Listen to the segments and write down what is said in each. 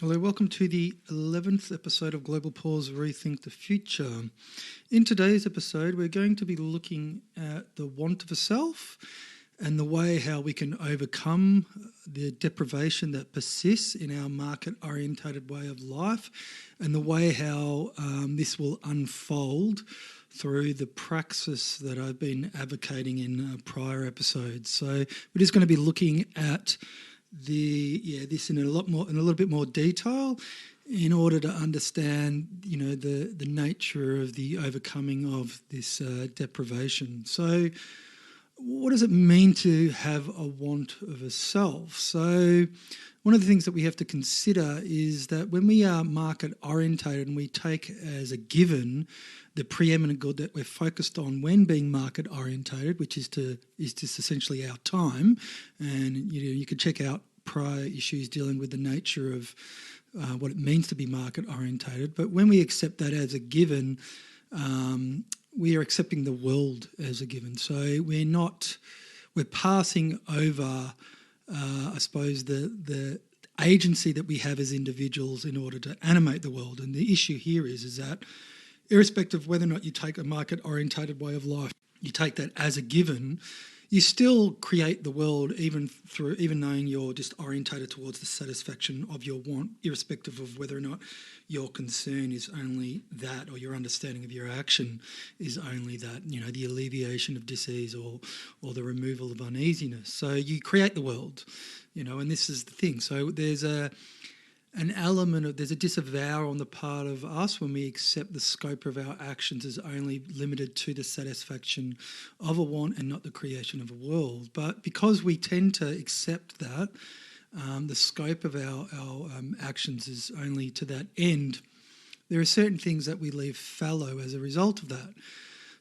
Hello, welcome to the 11th episode of Global Pause Rethink the Future. In today's episode, we're going to be looking at the want of a self and the way how we can overcome the deprivation that persists in our market-orientated way of life, and the way how this will unfold through the praxis that I've been advocating in prior episodes. So we're just going to be looking at this in a little bit more detail in order to understand, the nature of the overcoming of this deprivation. So what does it mean to have a want of a self? So one of the things that we have to consider is that when we are market orientated and we take as a given the preeminent good that we're focused on when being market orientated, which is just essentially our time, and you could check out prior issues dealing with the nature of what it means to be market orientated. But when we accept that as a given, we are accepting the world as a given. So we're passing over, I suppose, the agency that we have as individuals in order to animate the world. And the issue here is that irrespective of whether or not you take a market-orientated way of life, you take that as a given, you still create the world even knowing you're just orientated towards the satisfaction of your want, irrespective of whether or not your concern is only that, or your understanding of your action is only that, the alleviation of disease or the removal of uneasiness. So you create the world, and this is the thing. So there's there's a disavow on the part of us when we accept the scope of our actions as only limited to the satisfaction of a want and not the creation of a world. But because we tend to accept that the scope of our actions is only to that end, there are certain things that we leave fallow as a result of that.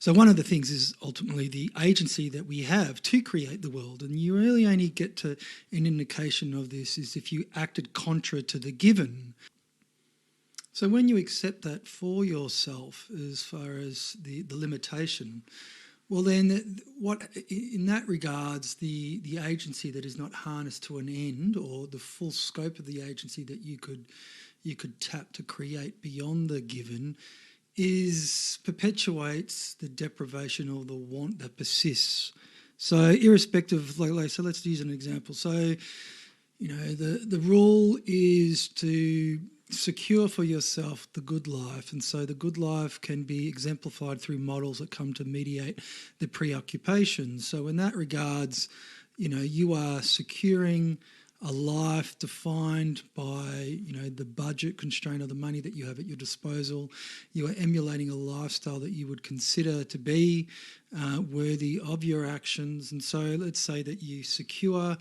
So one of the things is ultimately the agency that we have to create the world. And you really only get to an indication of this is if you acted contra to the given. So when you accept that for yourself as far as the limitation, well then what in that regards the agency that is not harnessed to an end, or the full scope of the agency that you could tap to create beyond the given, perpetuates the deprivation or the want that persists. So irrespective, so let's use an example. So, the rule is to secure for yourself the good life. And so the good life can be exemplified through models that come to mediate the preoccupation. So in that regards, you are securing a life defined by, the budget constraint or the money that you have at your disposal. You are emulating a lifestyle that you would consider to be worthy of your actions. And so let's say that you secure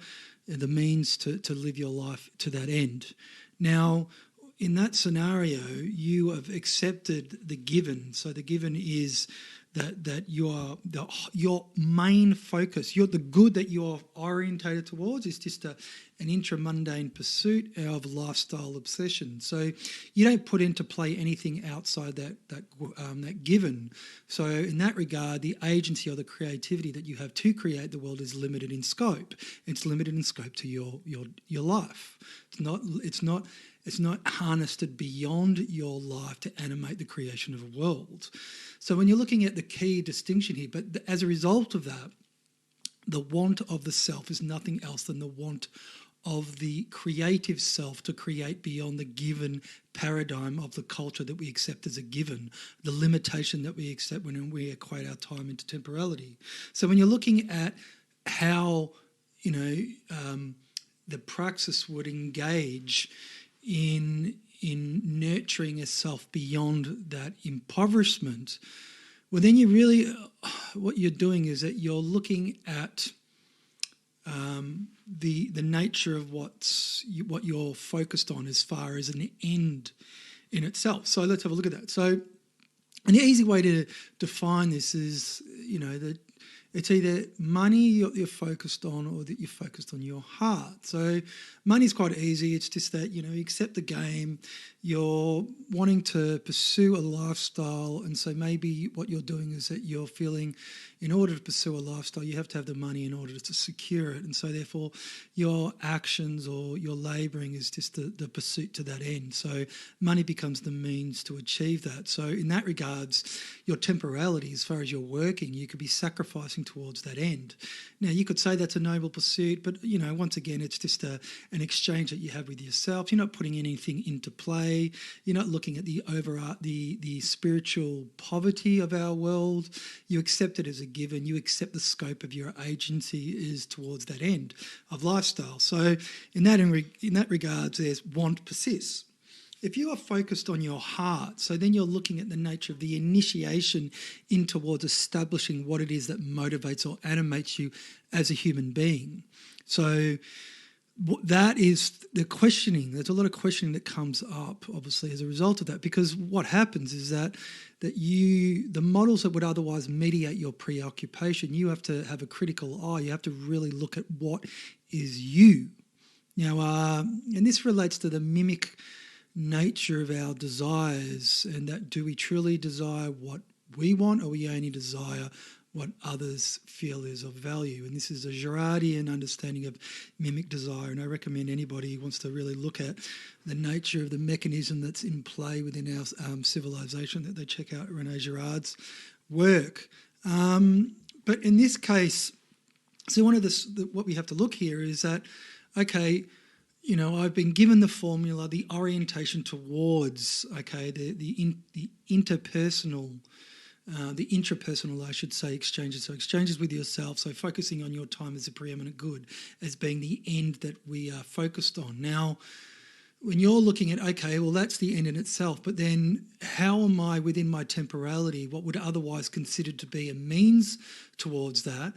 the means to live your life to that end. Now, in that scenario, you have accepted the given. So the given is that your main focus, the good that you're orientated towards is just an intramundane pursuit of lifestyle obsession. So you don't put into play anything outside that given. So in that regard, the agency or the creativity that you have to create the world is limited in scope. It's limited in scope to your life. It's not harnessed beyond your life to animate the creation of a world. So when you're looking at the key distinction here, but as a result of that, the want of the self is nothing else than the want of the creative self to create beyond the given paradigm of the culture that we accept as a given, the limitation that we accept when we equate our time into temporality. So when you're looking at how, the praxis would engage in nurturing a self beyond that impoverishment, well, then what you're doing is that you're looking at the nature of what you're focused on as far as an end in itself. So let's have a look at that. So an easy way to define this is, that It's either money you're focused on or that you're focused on your heart. So money's quite easy. It's just that, you accept the game. You're wanting to pursue a lifestyle. And so maybe what you're doing is that you're feeling in order to pursue a lifestyle, you have to have the money in order to secure it. And so therefore your actions or your labouring is just the pursuit to that end. So money becomes the means to achieve that. So in that regards, your temporality, as far as you're working, you could be sacrificing towards that end. Now, you could say that's a noble pursuit, but, once again, it's just an exchange that you have with yourself. You're not putting anything into play. You're not looking at the spiritual poverty of our world. You accept it as a given. You accept the scope of your agency is towards that end of lifestyle. So in that regards, there's want persists. If you are focused on your heart, so then you're looking at the nature of the initiation in towards establishing what it is that motivates or animates you as a human being. So that is the questioning. There's a lot of questioning that comes up, obviously, as a result of that, because what happens is that the models that would otherwise mediate your preoccupation, you have to have a critical eye. You have to really look at what is you. Now, and this relates to the mimic nature of our desires, and that do we truly desire what we want, or we only desire what others feel is of value? And this is a Girardian understanding of mimic desire, and I recommend anybody who wants to really look at the nature of the mechanism that's in play within our civilization that they check out René Girard's work. But in this case, so one of what we have to look here is that, okay, I've been given the formula, the orientation towards, the interpersonal, the intrapersonal, I should say, exchanges. So exchanges with yourself, so focusing on your time as a preeminent good as being the end that we are focused on. Now, when you're looking at, okay, well, that's the end in itself, but then how am I within my temporality, what would otherwise considered to be a means towards that,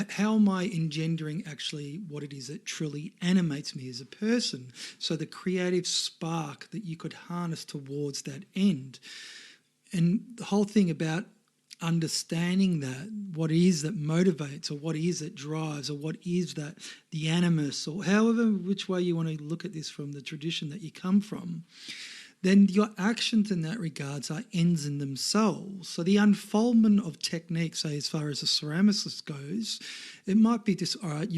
how am I engendering actually what it is that truly animates me as a person? So the creative spark that you could harness towards that end. And the whole thing about understanding that, what is that motivates, or what is that drives, or what is that the animus, or however which way you want to look at this from the tradition that you come from, then your actions in that regards are ends in themselves. So the unfoldment of technique, say as far as a ceramicist goes, it might be this, all right,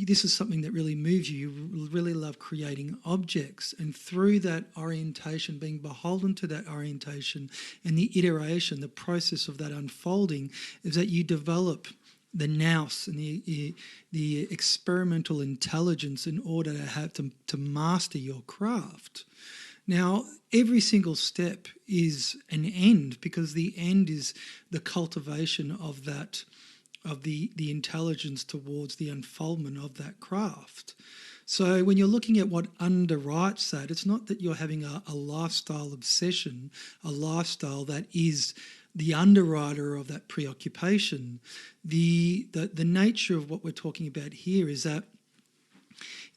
this is something that really moves you. You really love creating objects, and through that orientation, being beholden to that orientation and the iteration, the process of that unfolding, is that you develop the nous and the experimental intelligence in order to have to master your craft. Now, every single step is an end, because the end is the cultivation of that, of the intelligence towards the unfoldment of that craft. So when you're looking at what underwrites that, it's not that you're having a lifestyle obsession, a lifestyle that is the underwriter of that preoccupation. The nature of what we're talking about here is that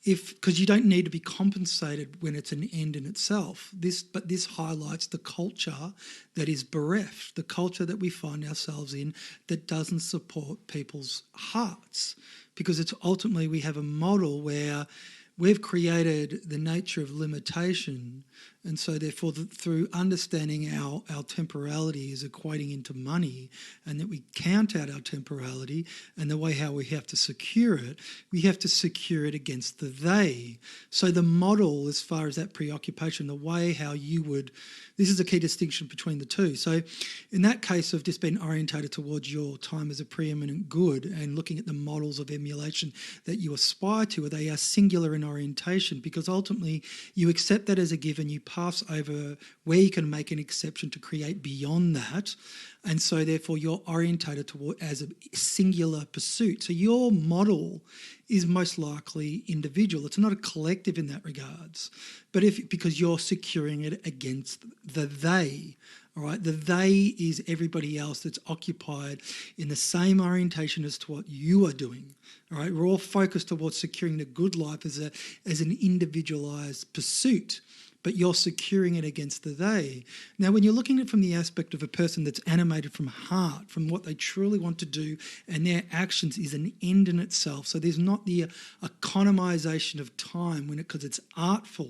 because you don't need to be compensated when it's an end in itself. But this highlights the culture that is bereft, the culture that we find ourselves in that doesn't support people's hearts, because it's ultimately we have a model where we've created the nature of limitation, and so therefore through understanding our temporality is equating into money, and that we count out our temporality and the way how we have to secure it, we have to secure it against the they. So the model as far as that preoccupation, the way how you would, this is a key distinction between the two. So in that case of just being orientated towards your time as a preeminent good and looking at the models of emulation that you aspire to, they are singular in orientation, because ultimately you accept that as a given, you pass over where you can make an exception to create beyond that, and so therefore you're orientated toward as a singular pursuit. So your model is most likely individual. It's not a collective in that regards, but because you're securing it against the they. All right, the they is everybody else that's occupied in the same orientation as to what you are doing. All right, we're all focused towards securing the good life as an individualised pursuit. but you're securing it against the they. Now, when you're looking at it from the aspect of a person that's animated from heart, from what they truly want to do, and their actions is an end in itself. So there's not the economization of time because it's artful,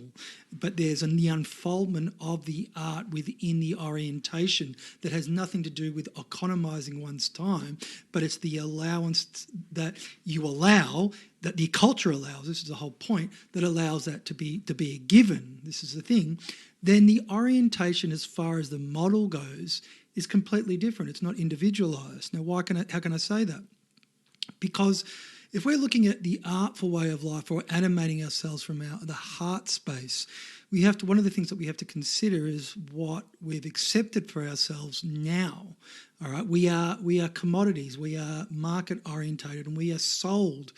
but there's the unfoldment of the art within the orientation that has nothing to do with economizing one's time, but it's the allowance that you allow, that the culture allows, this is the whole point, that allows that to be a given, this is the thing. Then the orientation as far as the model goes is completely different. It's not individualised. Now, how can I say that? Because if we're looking at the artful way of life or animating ourselves from the heart space, one of the things that we have to consider is what we've accepted for ourselves now. All right, we are commodities. We are market orientated, and we are sold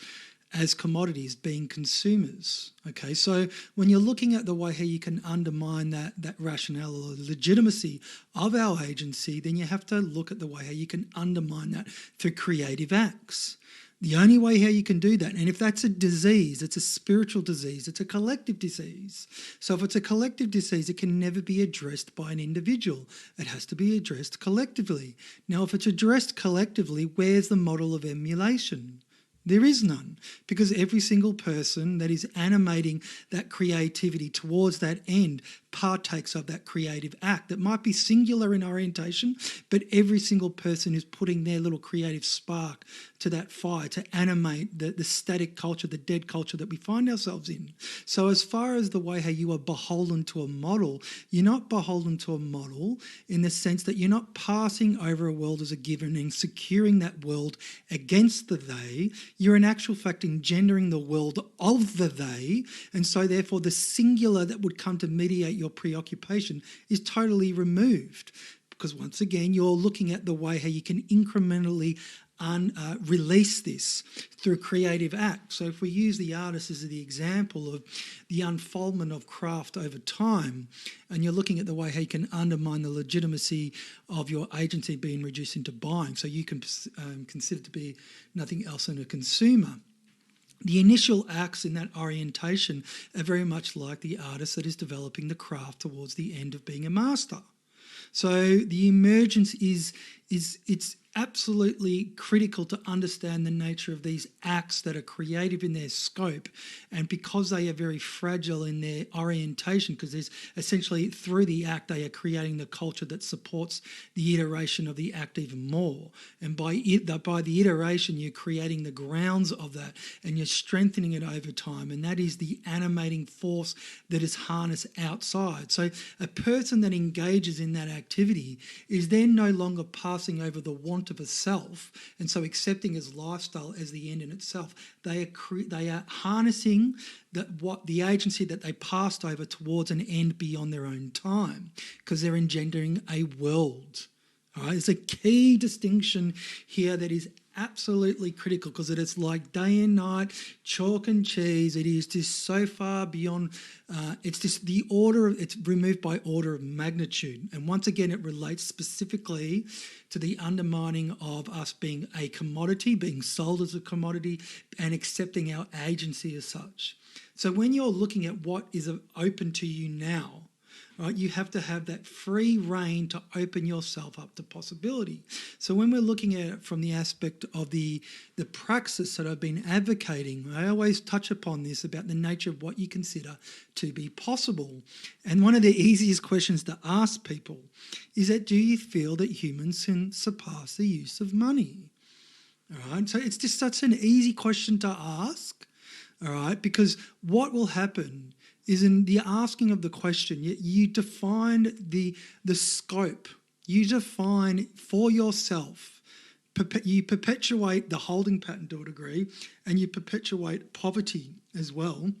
as commodities, being consumers. Okay, so when you're looking at the way how you can undermine that rationale or legitimacy of our agency, then you have to look at the way how you can undermine that through creative acts. The only way how you can do that, and if that's a disease, it's a spiritual disease, it's a collective disease. So if it's a collective disease, it can never be addressed by an individual. It has to be addressed collectively. Now, if it's addressed collectively, where's the model of emulation? There is none, because every single person that is animating that creativity towards that end partakes of that creative act that might be singular in orientation, but every single person is putting their little creative spark to that fire to animate the static culture, the dead culture that we find ourselves in. So as far as the way how you are beholden to a model, you're not beholden to a model in the sense that you're not passing over a world as a given and securing that world against the they. You're in actual fact engendering the world of the they, and so therefore the singular that would come to mediate your preoccupation is totally removed, because once again you're looking at the way how you can incrementally release this through creative acts. So if we use the artist as the example of the unfoldment of craft over time, and you're looking at the way how you can undermine the legitimacy of your agency being reduced into buying, so you can consider to be nothing else than a consumer. The initial acts in that orientation are very much like the artist that is developing the craft towards the end of being a master. So the emergence it's absolutely critical to understand the nature of these acts that are creative in their scope, and because they are very fragile in their orientation, because there's essentially through the act they are creating the culture that supports the iteration of the act even more, and by the iteration you're creating the grounds of that and you're strengthening it over time, and that is the animating force that is harnessed outside. So a person that engages in that activity is then no longer passing over the want of a self, and so accepting as lifestyle as the end in itself. They are harnessing the agency that they passed over towards an end beyond their own time, because they're engendering a world. All right, there's a key distinction here that is absolutely critical, because it is like day and night, chalk and cheese. It is just so far beyond. It's just it's removed by order of magnitude, and once again, it relates specifically to the undermining of us being a commodity, being sold as a commodity, and accepting our agency as such. So when you're looking at what is open to you now, right, you have to have that free rein to open yourself up to possibility. So when we're looking at it from the aspect of the praxis that I've been advocating, I always touch upon this about the nature of what you consider to be possible. And one of the easiest questions to ask people is that, do you feel that humans can surpass the use of money? All right, so it's just such an easy question to ask, all right, because what will happen is in the asking of the question, you define the scope. You define for yourself. You perpetuate the holding pattern to a degree, and you perpetuate poverty as well,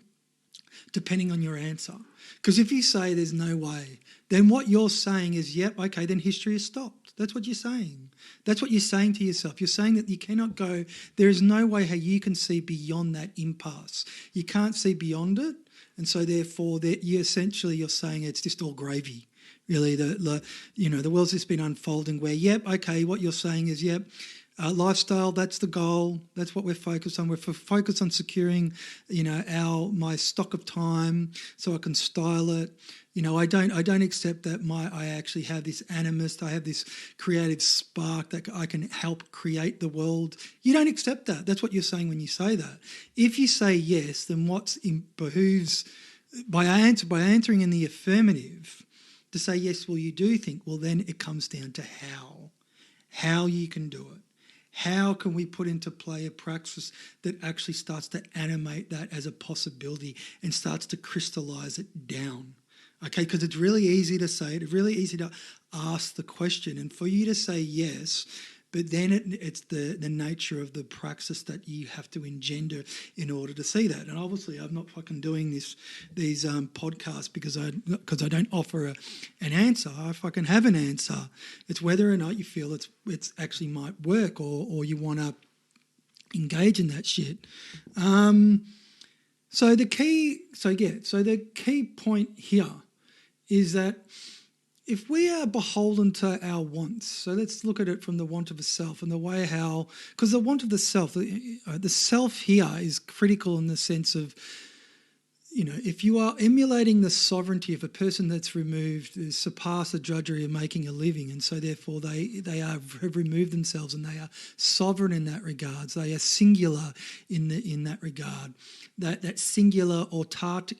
depending on your answer. Because if you say there's no way, then what you're saying is, yep, okay, then history has stopped. That's what you're saying. That's what you're saying to yourself. You're saying that you cannot go, there is no way how you can see beyond that impasse. You can't see beyond it. And so therefore you're saying it's just all gravy. Really, the world's just been unfolding where, yep, okay, what you're saying is, yep, Lifestyle, that's the goal. That's what we're focused on. We're focused on securing, my stock of time so I can style it. I don't accept that I actually have this animist, I have this creative spark that I can help create the world. You don't accept that. That's what you're saying when you say that. If you say yes, then behooves by answering in the affirmative to say yes, well, you do think, well, then it comes down to how you can do it. How can we put into play a praxis that actually starts to animate that as a possibility and starts to crystallise it down? Okay, because it's really easy to say it, it's really easy to ask the question, and for you to say yes, but then it's the nature of the praxis that you have to engender in order to see that. And obviously, I'm not fucking doing these podcasts because I don't offer an answer. I fucking have an answer. It's whether or not you feel it's actually might work or you want to engage in that shit. So the key point here is that if we are beholden to our wants, so let's look at it from the want of a self and the way how, because the want of the self here is critical in the sense of, if you are emulating the sovereignty of a person that's removed, surpass the drudgery of making a living, and so therefore they have removed themselves and they are sovereign in that regard. So they are singular in that regard. That singular autarkic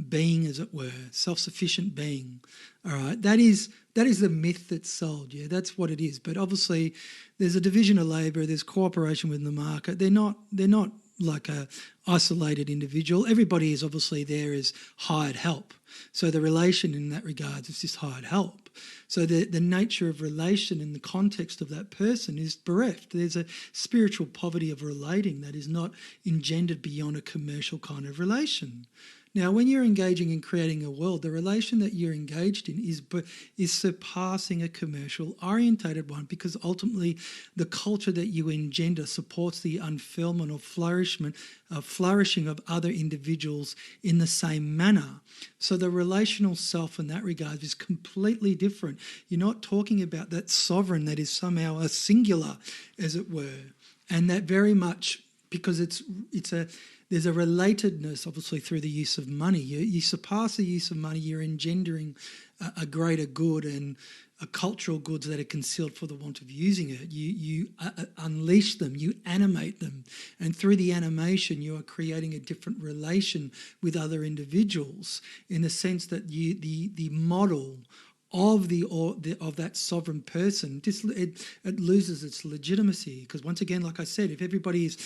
being, as it were, self-sufficient being. All right, that is the myth that's sold. Yeah, that's what it is. But obviously, there's a division of labour. There's cooperation within the market. They're not like a isolated individual. Everybody is obviously there as hired help. So the relation in that regard is just hired help. So the nature of relation in the context of that person is bereft. There's a spiritual poverty of relating that is not engendered beyond a commercial kind of relation. Now, when you're engaging in creating a world, the relation that you're engaged in is surpassing a commercial-orientated one, because ultimately the culture that you engender supports the unfurlment or flourishing of other individuals in the same manner. So the relational self in that regard is completely different. You're not talking about that sovereign that is somehow a singular, as it were, and that very much because there's a relatedness, obviously, through the use of money. You surpass the use of money, you're engendering a greater good and a cultural goods that are concealed for the want of using it. You unleash them, you animate them, and through the animation you are creating a different relation with other individuals in the sense that the model of that sovereign person, it loses its legitimacy, because once again, like I said, if everybody is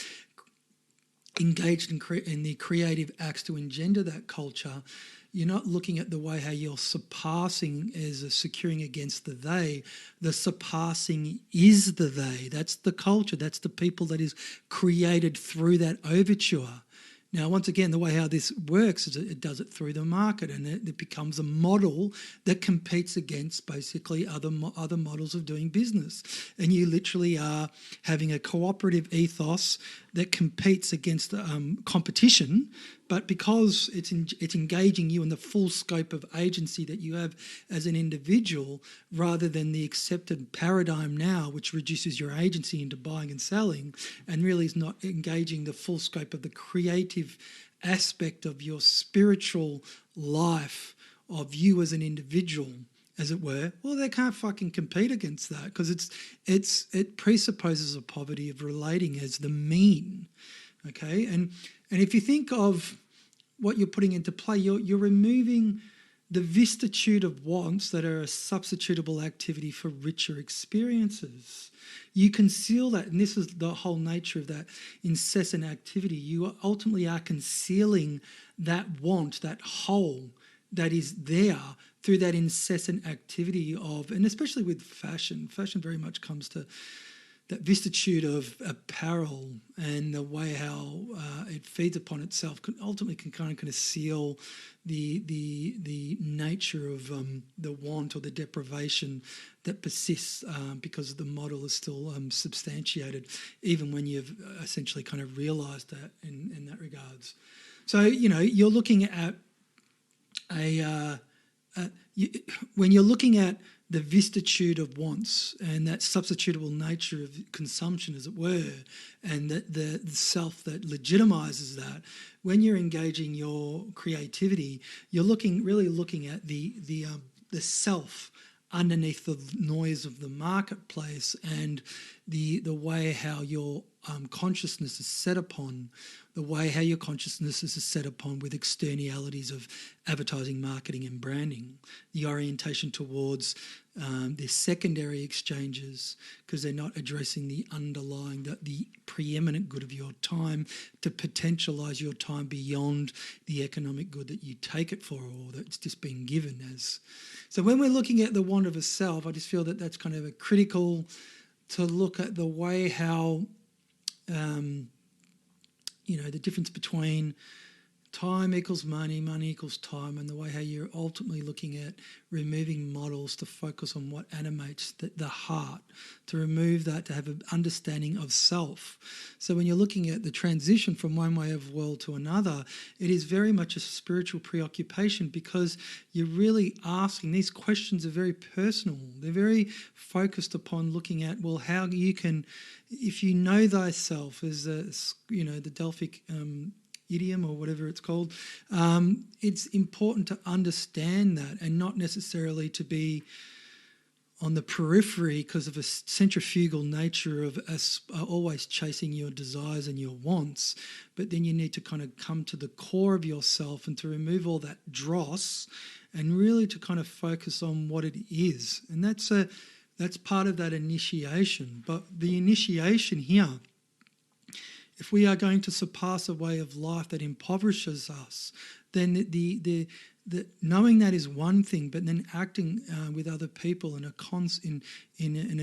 engaged in the creative acts to engender that culture, you're not looking at the way how you're surpassing as a securing against the they. The surpassing is the they. That's the culture. That's the people that is created through that overture. Now, once again, the way how this works is it does it through the market, and it becomes a model that competes against basically other models of doing business. And you literally are having a cooperative ethos that competes against competition, but because it's engaging you in the full scope of agency that you have as an individual, rather than the accepted paradigm now, which reduces your agency into buying and selling, and really is not engaging the full scope of the creative aspect of your spiritual life, of you as an individual, as it were. Well, they can't fucking compete against that, because it presupposes a poverty of relating as the mean. Okay, and if you think of what you're putting into play, you're removing the vistitude of wants that are a substitutable activity for richer experiences. You conceal that, and this is the whole nature of that incessant activity. You ultimately are concealing that want, that hole that is there through that incessant activity of, and especially with fashion very much comes to that vistitude of apparel and the way how it feeds upon itself ultimately can kind of seal the nature of the want or the deprivation that persists because the model is still substantiated, even when you've essentially kind of realised that in that regards. So, you're looking at when you're looking at vistitude of wants and that substitutable nature of consumption, as it were, and that the self that legitimizes that. When you're engaging your creativity, you're really looking at the self underneath the noise of the marketplace and the way how your consciousness is set upon, the way how your consciousness is set upon with externalities of advertising, marketing and branding, the orientation towards the secondary exchanges because they're not addressing the underlying, the preeminent good of your time, to potentialise your time beyond the economic good that you take it for or that's just been given as. So when we're looking at the want of a self, I just feel that that's kind of a critical to look at the way how, the difference between time equals money, money equals time, and the way how you're ultimately looking at removing models to focus on what animates the heart, to remove that, to have an understanding of self. So when you're looking at the transition from one way of world to another, it is very much a spiritual preoccupation because you're really asking, these questions are very personal. They're very focused upon looking at, well, how you can, if you know thyself, as the Delphic idiom or whatever it's called, it's important to understand that and not necessarily to be on the periphery because of a centrifugal nature of us always chasing your desires and your wants. But then you need to kind of come to the core of yourself and to remove all that dross and really to kind of focus on what it is. And that's part of that initiation. But the initiation here, if we are going to surpass a way of life that impoverishes us, then the knowing that is one thing, but then acting with other people in a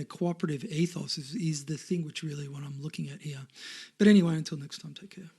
cooperative ethos is the thing which really what I'm looking at here. But anyway, until next time, take care.